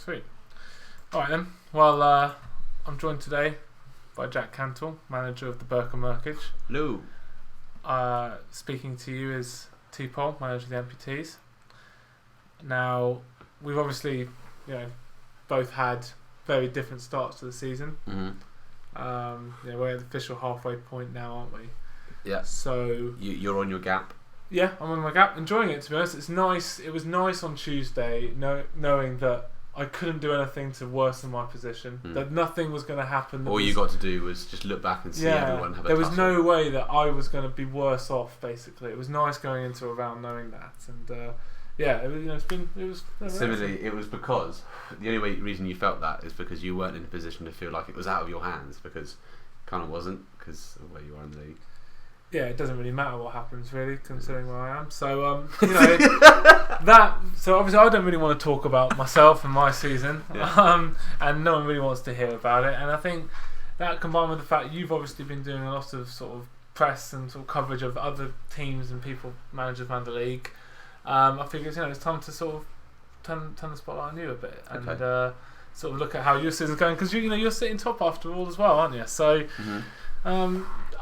Sweet. All right then. Well, I'm joined today by Jack Cantle, manager of the Burkha Merkage. Hello. Speaking to you is Tpol, manager of the Amputees. Now, we've obviously, both had very different starts to the season. Mm-hmm. We're at the official halfway point now, aren't we? Yeah. So you're on your gap. Yeah, I'm on my gap, enjoying it. To be honest, it's nice. It was nice on Tuesday, knowing that I couldn't do anything to worsen my position. That nothing was going to happen. All you got to do was just look back and see everyone have a There was tussle. no way that I was going to be worse off. Basically, it was nice going into a round knowing that, and it was. Similarly, it was because the only reason you felt that is because you weren't in a position to feel like it was out of your hands, because it kind of wasn't, because of where you are in the league. Yeah, it doesn't really matter what happens, really, considering where I am. So, So obviously, I don't really want to talk about myself and my season, and no one really wants to hear about it. And I think that, combined with the fact you've obviously been doing a lot of sort of press and sort of coverage of other teams and people, managers around the league, I think it's time to sort of turn the spotlight on you a bit and sort of look at how your season's going, because you're sitting top after all as well, aren't you? So.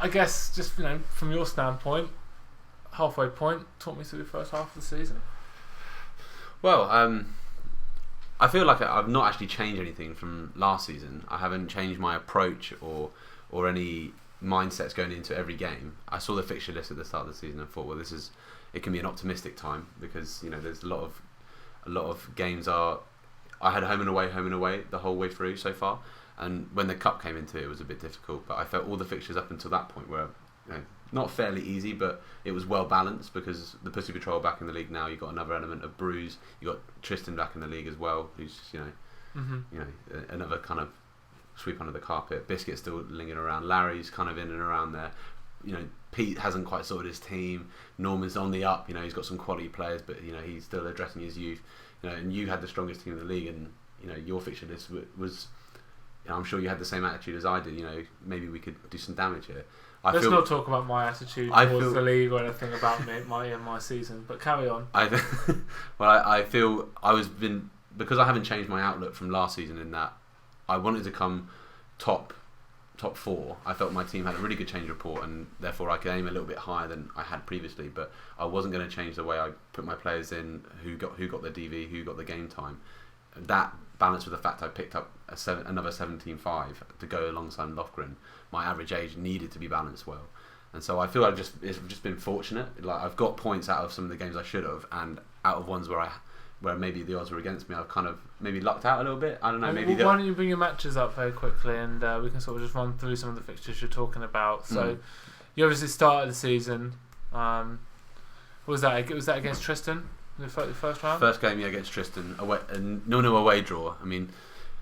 I guess just from your standpoint, halfway point, talk me through the first half of the season. Well, I feel like I've not actually changed anything from last season. I haven't changed my approach or any mindsets going into every game. I saw the fixture list at the start of the season and thought, well, it can be an optimistic time, because there's a lot of games I had home and away the whole way through so far. And when the cup came into it, it was a bit difficult. But I felt all the fixtures up until that point were not fairly easy, but it was well balanced, because the Pussy Patrol back in the league now. You've got another element of Bruise. You got Tristan back in the league as well, who's another kind of sweep under the carpet. Biscuit's still lingering around. Larry's kind of in and around there. Pete hasn't quite sorted his team. Norman's on the up. He's got some quality players, but he's still addressing his youth. And you had the strongest team in the league, and your fixture list was. I'm sure you had the same attitude as I did. Maybe we could do some damage here. Let's not talk about my attitude towards the league or anything about my season, but carry on. I feel because I haven't changed my outlook from last season, in that I wanted to come top 4. I felt my team had a really good change report, and therefore I could aim a little bit higher than I had previously. But I wasn't going to change the way I put my players in, who got the DV, who got the game time. That balanced with the fact I picked up another 17.5 to go alongside Loughran. My average age needed to be balanced well, and so I feel it's just been fortunate. Like, I've got points out of some of the games I should have, and out of ones where maybe the odds were against me, I've kind of maybe lucked out a little bit. I don't know. Why don't you bring your matches up very quickly, and we can sort of just run through some of the fixtures you're talking about. So you obviously started the season. What was that? Was that against Tristan? The first round? First game, against Tristan, away, a 0-0 away draw. I mean,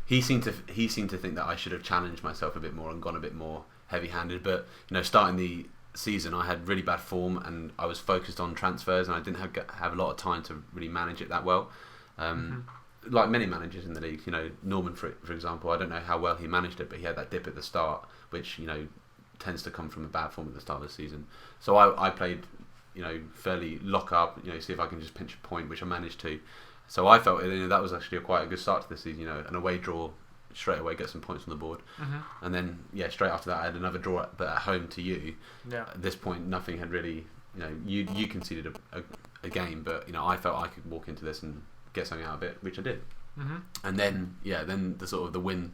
he seemed to think that I should have challenged myself a bit more and gone a bit more heavy-handed. But starting the season, I had really bad form, and I was focused on transfers, and I didn't have a lot of time to really manage it that well. Like many managers in the league, Norman, for example, I don't know how well he managed it, but he had that dip at the start, which tends to come from a bad form at the start of the season. So I played. Fairly lock up, see if I can just pinch a point, which I managed to. So I felt that was actually quite a good start to the season. An away draw, straight away get some points on the board, and then straight after that I had another draw, but at home to you. Yeah. At this point, nothing had really, you conceded a game, but I felt I could walk into this and get something out of it, which I did. And then the sort of the win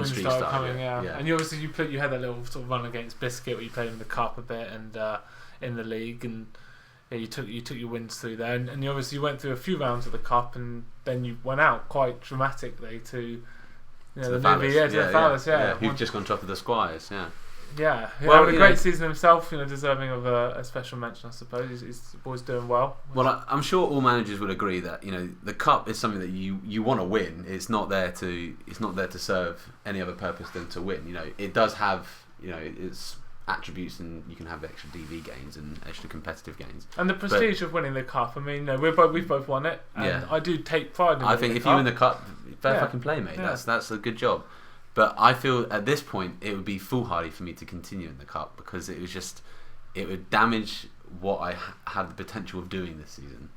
streak started coming. Yeah. And you obviously you had that little sort of run against Biscuit where you played in the cup a bit and. In the league, and you took your wins through there, and you obviously went through a few rounds of the cup, and then you went out quite dramatically to the Fallas, who've just gone top of the Squires, he had a great season himself, deserving of a special mention, I suppose. He's always doing well. Well, I'm sure all managers would agree that the cup is something that you want to win. It's not there to serve any other purpose than to win. It does have it's attributes, and you can have extra DV gains and extra competitive gains, and the prestige of winning the cup. I mean, we've both won it, and I do take pride in it. I think if you win the cup, fair fucking play, mate. That's a good job. But I feel at this point it would be foolhardy for me to continue in the cup, because it would damage what I had the potential of doing this season,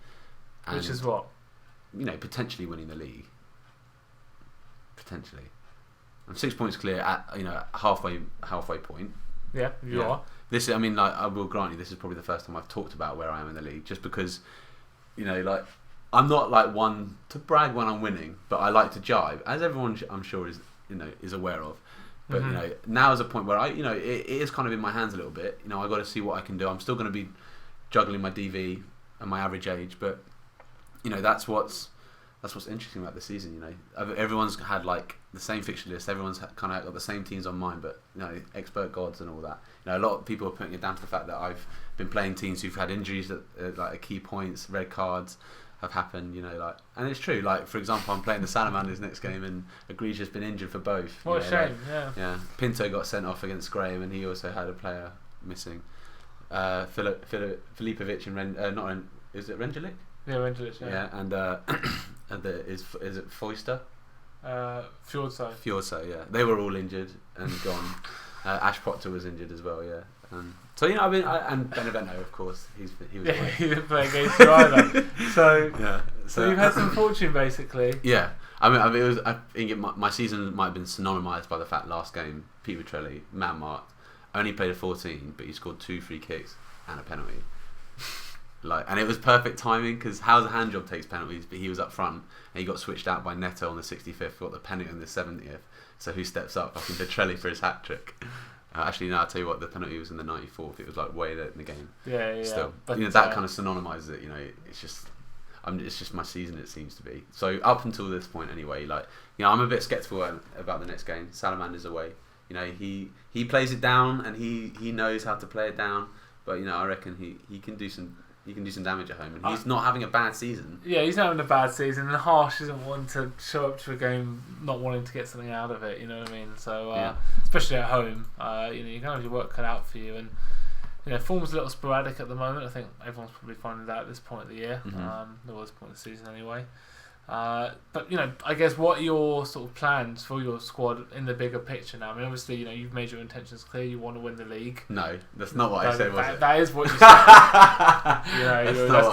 which is what potentially winning the league. potentially. I'm 6 points clear at halfway point. Yeah, you are. This, I mean, like, I will grant you, this is probably the first time I've talked about where I am in the league, just because, like, I'm not like one to brag when I'm winning, but I like to jibe, as everyone I'm sure is aware of. But now is a point where it is kind of in my hands a little bit. I got to see what I can do. I'm still going to be juggling my DV and my average age, but that's what's interesting about the season. Everyone's had like the same fixture list. Everyone's kind of got the same teams on mine, but Xpert gods and all that. A lot of people are putting it down to the fact that I've been playing teams who've had injuries at key points, red cards have happened. And it's true. Like, for example, I'm playing the Salamanders next game, and Egregious been injured for both. What a shame. Yeah. Pinto got sent off against Graham, and he also had a player missing. Filipovic and is it Rengelik? Yeah, Rengelik. Yeah. And is it Foyster? Fjordso. Yeah. They were all injured and gone. Ash Proctor was injured as well. Yeah. So and Benevento, of course, he was. Yeah, he didn't play against you either. So yeah. So you've had some fortune, basically. Yeah. I think my season might have been synonymised by the fact last game Pete Vitrelli, man marked, only played a 14, but he scored 2 free kicks and a penalty. And it was perfect timing, because How's a Handjob takes penalties, but he was up front and he got switched out by Neto on the 65th, got the penalty on the 70th. So who steps up? Fucking Vitrelli for his hat trick. Actually, no, I'll tell you what, the penalty was in the 94th. It was like way late in the game. Yeah. Still, that kind of synonymises it. It's just my season. It seems to be. So up until this point, anyway, I'm a bit sceptical about the next game. Salamander's away. He plays it down, and he knows how to play it down. But I reckon he can do some. You can do some damage at home, and he's not having a bad season. Yeah, he's not having a bad season, and Harsh isn't one to show up to a game not wanting to get something out of it. You know what I mean? So, especially at home, you can have your work cut out for you. And form's a little sporadic at the moment. I think everyone's probably finding that at this point of the year. There was a point of the season anyway. But I guess what are your sort of plans for your squad in the bigger picture now? I mean, obviously, you've made your intentions clear. You want to win the league. No, that's not what I said. Was it? That is what you said.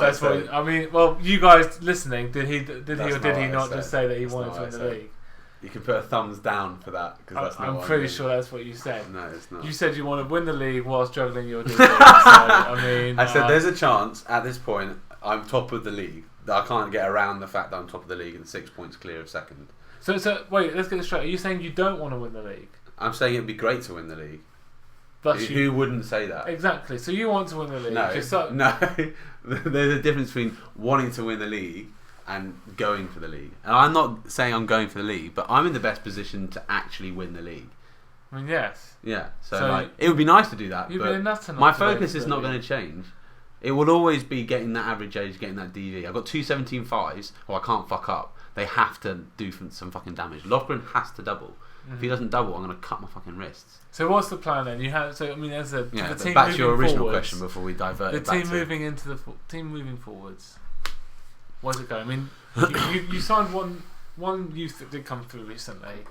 That's what I mean. Well, you guys listening, did he not just say that he wanted to win the league? You can put a thumbs down for that, because that's not. I'm pretty sure that's what you said. No, it's not. You said you want to win the league whilst juggling your DV. I said there's a chance at this point I'm top of the league. I can't get around the fact that I'm top of the league and 6 points clear of second. So wait, let's get this straight. Are you saying you don't want to win the league? I'm saying it'd be great to win the league. Who wouldn't say that? Exactly. So you want to win the league? No. There's a difference between wanting to win the league and going for the league. And I'm not saying I'm going for the league, but I'm in the best position to actually win the league. I mean, yes. Yeah. So it would be nice to do that. But my focus is not going to change. It will always be getting that average age, getting that DV. I've got 2 17.5s, I can't fuck up. They have to do some fucking damage. Lofgren has to double. If he doesn't double, I'm going to cut my fucking wrists. So what's the plan then? As the team back to your original forwards, question before we divert. The team moving into the team moving forwards. Where's it going? I mean, you signed one youth that did come through recently.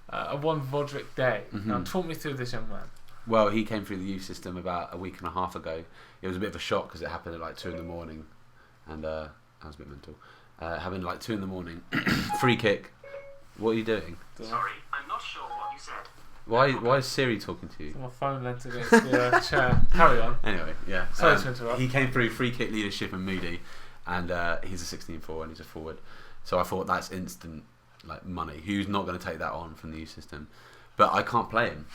One Vodrick Day. Now talk me through this young man. Well, he came through the youth system about a week and a half ago. It was a bit of a shock because it happened at like 2 a.m, and that was a bit mental. Happened at like 2 a.m, free kick. What are you doing? Sorry, I'm not sure what you said. Why is Siri talking to you? My phone leant against the chair. Carry on. Anyway, yeah. Sorry to interrupt. He came through free kick leadership and moody, and he's a 16-4 and he's a forward. So I thought that's instant money. Who's not going to take that on from the youth system? But I can't play him.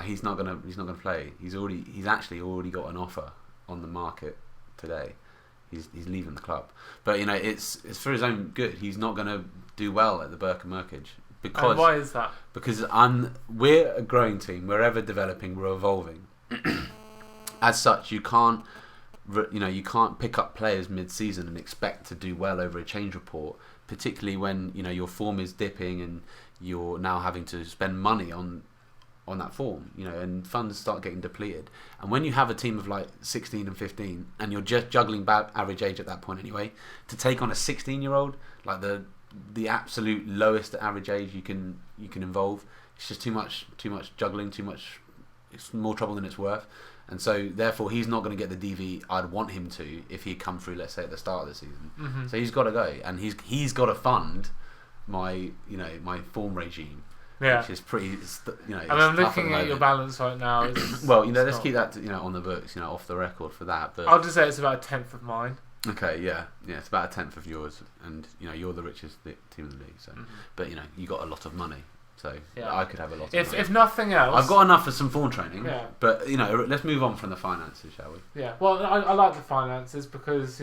He's not gonna play. He's actually already got an offer on the market today. He's leaving the club. But it's for his own good. He's not gonna do well at the Burkha Merkage. Because and why is that? Because we're a growing team. We're ever developing. We're evolving. As such, you can't pick up players mid-season and expect to do well over a change report. Particularly when your form is dipping and you're now having to spend money on that form, and funds start getting depleted. And when you have a team of 16 and 15, and you're just juggling average age at that point anyway, to take on a 16-year-old, the absolute lowest average age you can involve, it's just too much juggling, it's more trouble than it's worth. And so therefore he's not going to get the DV I'd want him to if he'd come through, let's say, at the start of the season. So he's got to go, and he's got to fund my form regime, Yeah. which is pretty. It's I'm tough looking the at your moment. balance right now. Well, let's keep that on the books, off the record for that. But I'll just say it's about a tenth of mine. okay, yeah, it's about a tenth of yours, and you're the richest team in the league. So, but you got a lot of money, so I could have a lot. If nothing else, I've got enough for some form training. Yeah. But let's move on from the finances, shall we? Yeah. Well, I like the finances because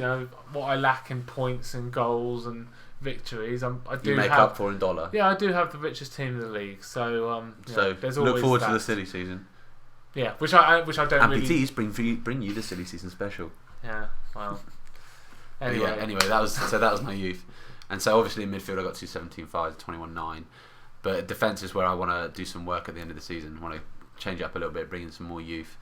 what I lack in points and goals and victories, I do You make have, up for in dollar. Yeah, I do have the richest team in the league. So So there's always look forward to that. the silly season. Yeah, which I don't really. Amputees bring you the silly season special. Yeah. Well. Anyway, that was my youth, and so obviously in midfield I got 217.5, 21.9, but defence is where I want to do some work at the end of the season. I want to change it up a little bit, bring in some more youth,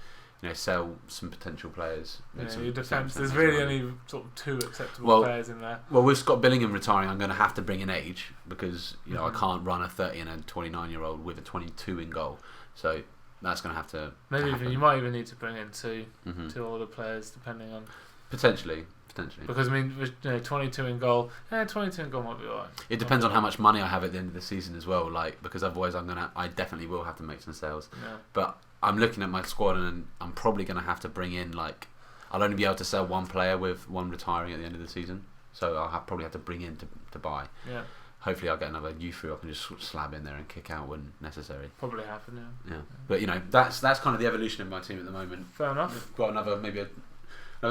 sell some potential players. Your defence, there's really only sort of 2 acceptable players in there. Well, with Scott Billingham retiring, I'm going to have to bring in age because I can't run a 30 and a 29-year-old with a 22 in goal. So that's going to have to. Maybe happen. you might even need to bring in two older players, depending on. Potentially. Because 22 in goal. 22 in goal might be alright. It depends on how much money I have at the end of the season as well. Because otherwise I definitely will have to make some sales. Yeah. But I'm looking at my squad and I'm probably going to have to bring in I'll only be able to sell one player with one retiring at the end of the season. So I'll probably have to bring in to buy. Yeah. Hopefully I'll get another youth who I can just slab in there and kick out when necessary. Probably happen. Yeah. But that's kind of the evolution of my team at the moment. Fair enough. We've got another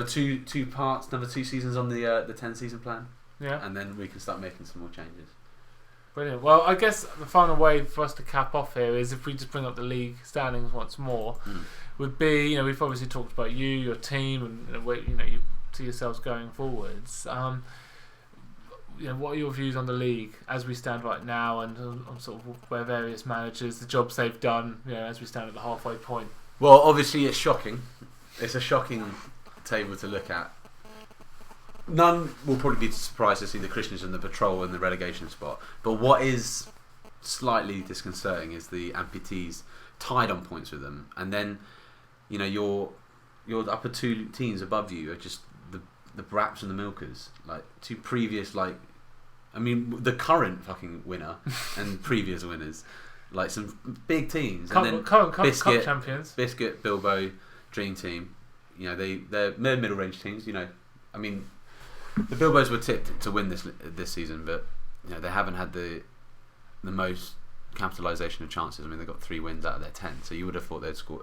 two parts, another 2 seasons on the 10-season plan. Yeah. And then we can start making some more changes. Brilliant. Well, I guess the final way for us to cap off here is if we just bring up the league standings once more, would be we've obviously talked about your team, and where you see yourselves going forwards. What are your views on the league as we stand right now, and on sort of where various managers, the jobs they've done, as we stand at the halfway point? Well, obviously it's shocking. It's a shocking table to look at. None will probably be surprised to see the Christians in the patrol and the relegation spot. But what is slightly disconcerting is the Amputees tied on points with them, and then your upper 2 teams above you are just the Braps and the Milkers, two previous the current fucking winner and previous winners, some big teams. Current cup champions. Biscuit, Bilbo, Dream Team. They're middle range teams. The Bilbos were tipped to win this season, but they haven't had the most capitalisation of chances. They got 3 wins out of their 10, so you would have thought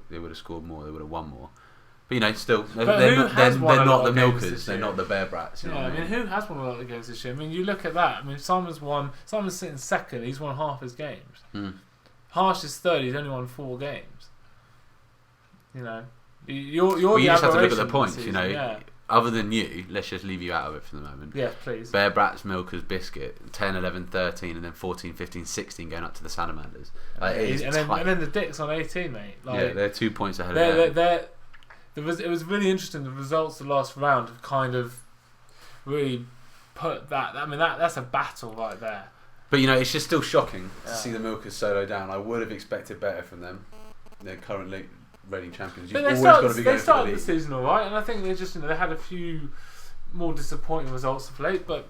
they would have scored more, they would have won more. But still, they're not the Milkers, they're not the Bear Brats. Who has won a lot of games this year? You look at that. Simon's sitting second. He's won half his games. Harsh is third. He's only won 4 games. You just have to look at the points. Yeah. Other than you, let's just leave you out of it for the moment. Yeah, please. Bear Brats, Milkers, Biscuit, 10, 11, 13, and then 14, 15, 16 going up to the Salamanders. And then the Dicks on 18, mate. They're 2 points ahead of them. It was really interesting. The results of the last round have kind of really put that. That's a battle right there. But it's just still shocking to see the Milkers solo down. I would have expected better from them. They're currently reigning champions. You've always got to be going for the league. They started the season alright, and I think they just they had a few more disappointing results of late. But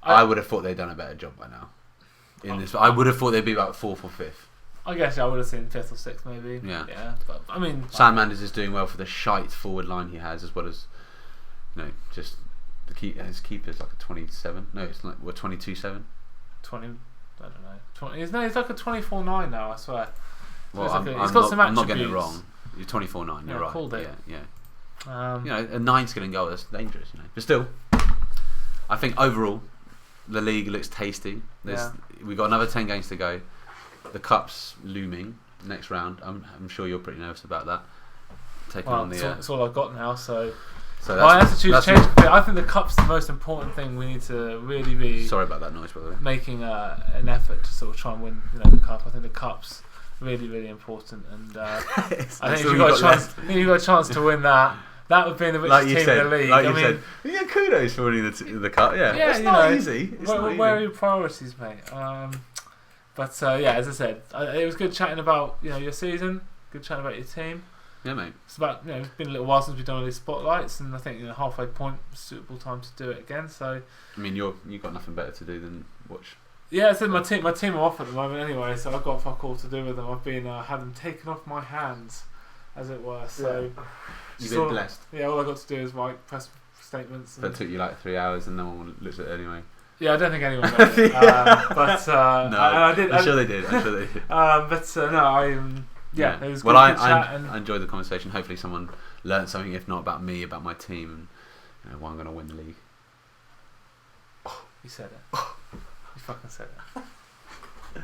I would have thought they'd done a better job by now. I would have thought they'd be about 4th or 5th. I guess I would have seen 5th or 6th maybe. Yeah. But Salamanders is doing well for the shite forward line he has, as well as just his keeper's like a 27. No, it's like 22-7. 20. I don't know. 20. He's like a 24-9 now. I swear. Well, so I'm not getting it wrong. You're 24-9. You're right. Called it. Yeah. A 9 skill and goal. That's dangerous. But still, I think overall, the league looks tasty. We've got another 10 games to go. The cup's looming next round. I'm sure you're pretty nervous about that. It's all I've got now. So my attitude's changed. I think the cup's the most important thing. We need to really be. Sorry about that noise, by the way. Making an effort to sort of try and win, the cup. I think the cup's really, really important, and I think if you've got a chance to win that. That would be the richest team in the league. Said, kudos for winning the cup. Yeah, it's not easy. Where are your priorities, mate? But as I said, it was good chatting about your season. Good chatting about your team. Yeah, mate. It's about it's been a little while since we've done all these spotlights, and I think halfway point is a suitable time to do it again. So I mean, you've got nothing better to do than watch. yeah, so my team are off at the moment anyway, so I've got fuck all to do with them. I've been had them taken off my hands, as it were. So You've been blessed. Yeah, all I got to do is write press statements. That took you like 3 hours, and no one looked at it anyway. Yeah, I don't think anyone knows. No, I'm sure they did. Yeah, it was well, good chat. I enjoyed the conversation. Hopefully, someone learned something, if not about me, about my team, and why I'm going to win the league. You said it. You fucking said it.